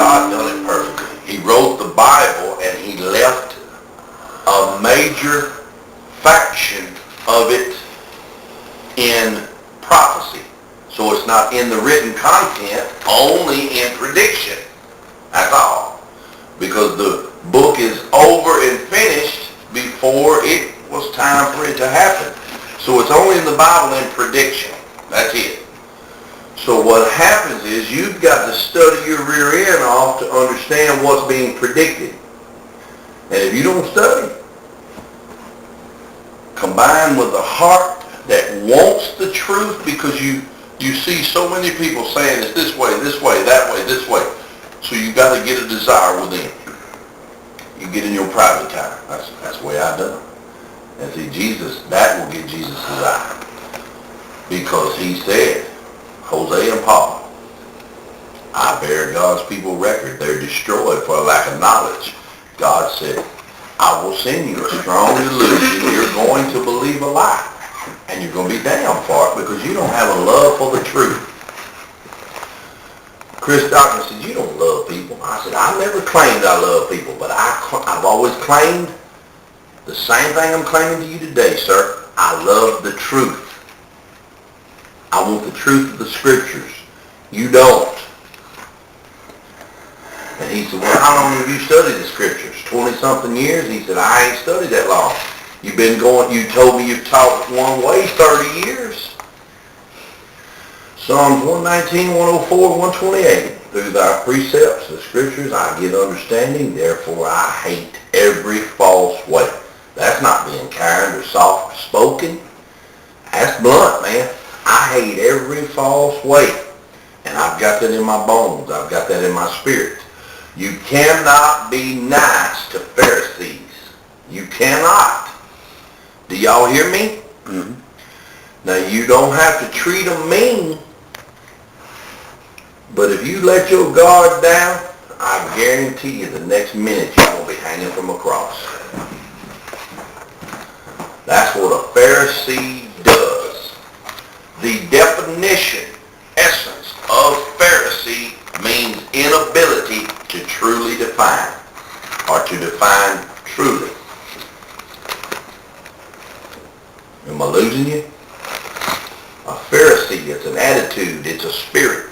God done it perfectly. He wrote the Bible and he left a major faction of it in prophecy. So it's not in the written content, only in prediction. That's all. Because the book is over and finished before it was time for it to happen. So it's only in the Bible in prediction. That's it. So what happens is you've got to study your rear end off to understand what's being predicted. And if you don't study, combined with a heart that wants the truth, because you see so many people saying it's this way, that way, this way. So you got to get a desire within. You get in your private time. That's the way I done it. And see, Jesus, that will get Jesus' desire. Because he said, Hosea and Paul, I bear God's people record. They're destroyed for a lack of knowledge. God said, I will send you a strong delusion. You're going to believe a lie. And you're going to be damned for it because you don't have a love for the truth. Chris Doctor said, you don't love people. I said, I never claimed I love people, but I've always claimed the same thing I'm claiming to you today, sir. I love the truth. I want the truth of the scriptures. You don't. And he said, well, how long have you studied the scriptures? 20-something years? He said, I ain't studied that long. You told me you've taught one way 30 years. Psalms 119, 104, 128. Through thy precepts, the scriptures, I get understanding. Therefore, I hate every false way. That's not being kind or soft-spoken. That's blunt, man. I hate every false way. And I've got that in my bones. I've got that in my spirit. You cannot be nice to Pharisees. You cannot. Do y'all hear me? Mm-hmm. Now, you don't have to treat them mean. But if you let your guard down, I guarantee you the next minute you're going to be hanging from a cross. That's what a Pharisee does. The definition, essence of Pharisee means inability to truly define, or to define truly. Am I losing you? A Pharisee, it's an attitude, it's a spirit.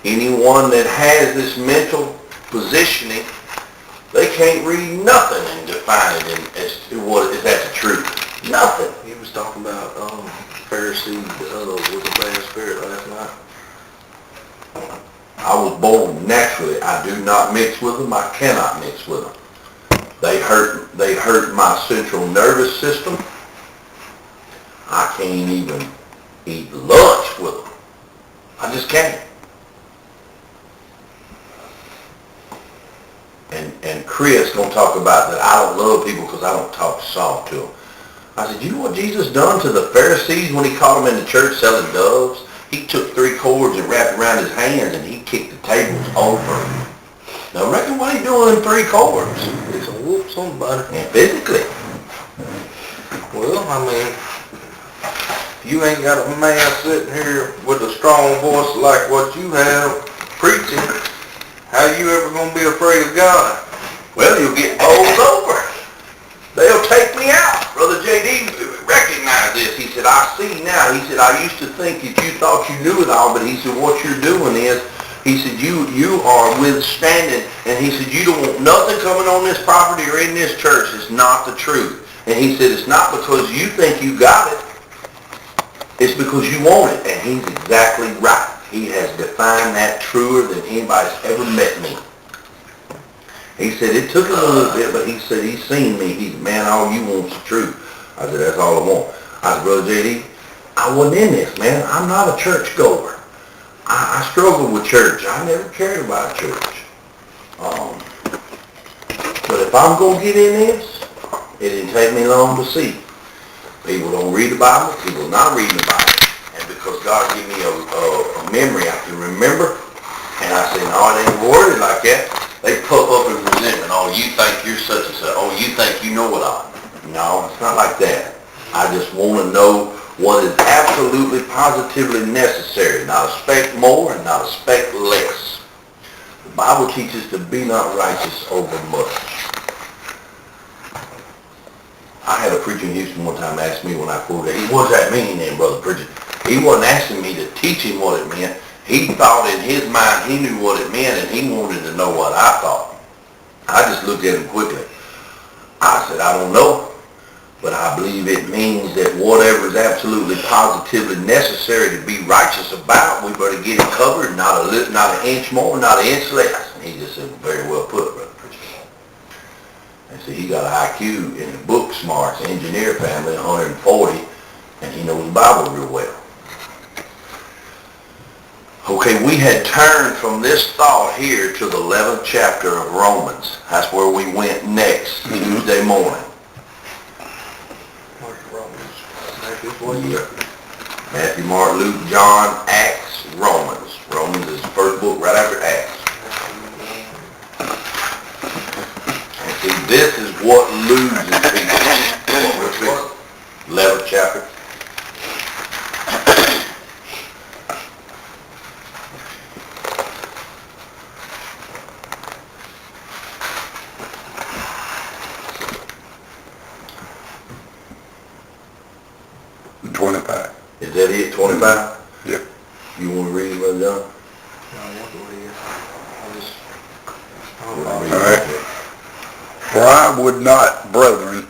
Anyone that has this mental positioning, they can't read nothing and define it as to what is that the truth. Nothing. He was talking about Pharisee with a bad spirit last night. I was born naturally. I do not mix with them. I cannot mix with them. They hurt my central nervous system. I can't even eat lunch with them. I just can't. And Chris gonna talk about that I don't love people because I don't talk soft to them. I said, you know what Jesus done to the Pharisees when he caught them in the church selling doves? He took 3 cords and wrapped around his hands and he kicked the tables over. Now reckon what he doing in 3 cords? He's gonna whoop somebody. And physically. Well, I mean, you ain't got a man sitting here with a strong voice like what you have preaching. How you ever going to be afraid of God? Well, you'll get bowled over. They'll take me out. Brother J.D. recognized this. He said, I see now. He said, I used to think that you thought you knew it all, but he said, what you're doing is, he said, you are withstanding. And he said, you don't want nothing coming on this property or in this church. It's not the truth. And he said, it's not because you think you got it. It's because you want it. And he's exactly right. He has defined that truer than anybody's ever met me. He said, it took him a little bit, but he said, he's seen me. He said, man, all you want's the truth. I said, that's all I want. I said, Brother J.D., I wasn't in this, man. I'm not a church goer. I struggled with church. I never cared about church. But if I'm going to get in this, it didn't take me long to see. People don't read the Bible. People not reading the Bible. And because God gave me a memory I can remember, and I said, no, it ain't worded like that. They puff up in resentment. Oh, you think you're such and such. Oh, you think you know it all. No, it's not like that. I just want to know what is absolutely, positively necessary. Not a speck more and not a speck less. The Bible teaches to be not righteous over much. I had a preacher in Houston one time ask me when I quoted it, what does that mean then, Brother Preacher? He wasn't asking me to teach him what it meant. He thought in his mind he knew what it meant, and he wanted to know what I thought. I just looked at him quickly. I said, I don't know, but I believe it means that whatever is absolutely positively necessary to be righteous about, we better get it covered, not an inch more, not an inch less. And he just said, very well put, Brother Preacher. And see, he got an IQ in the book smarts, engineer family, 140, and he knows the Bible real well. Okay, we had turned from this thought here to the 11th chapter of Romans. That's where we went next, Tuesday morning. Matthew, Mark, Luke, John, Acts, Romans. Romans is the first book right after Acts. And see, this is what loses people. 11th chapter. Is that it, 25? Yep. You want to read it, Brother John? All right. For I would not, brethren,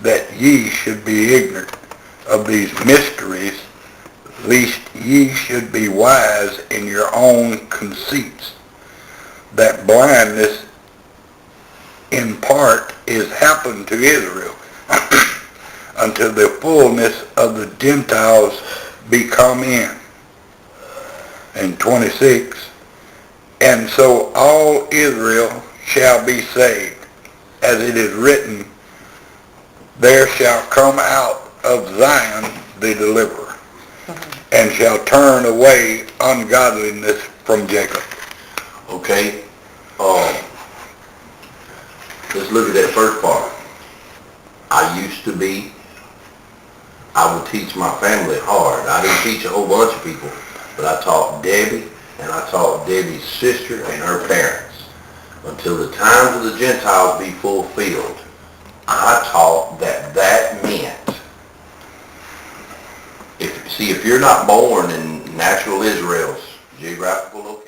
that ye should be ignorant of these mysteries, lest ye should be wise in your own conceits, that blindness in part is happened to Israel, until the fullness of the Gentiles be come in. And 26, and so all Israel shall be saved, as it is written, there shall come out of Zion the deliverer, and shall turn away ungodliness from Jacob. Okay. Let's look at that first part. I would teach my family hard. I didn't teach a whole bunch of people, but I taught Debbie, and I taught Debbie's sister and her parents. Until the times of the Gentiles be fulfilled, I taught that meant, if you're not born in natural Israel's geographical location,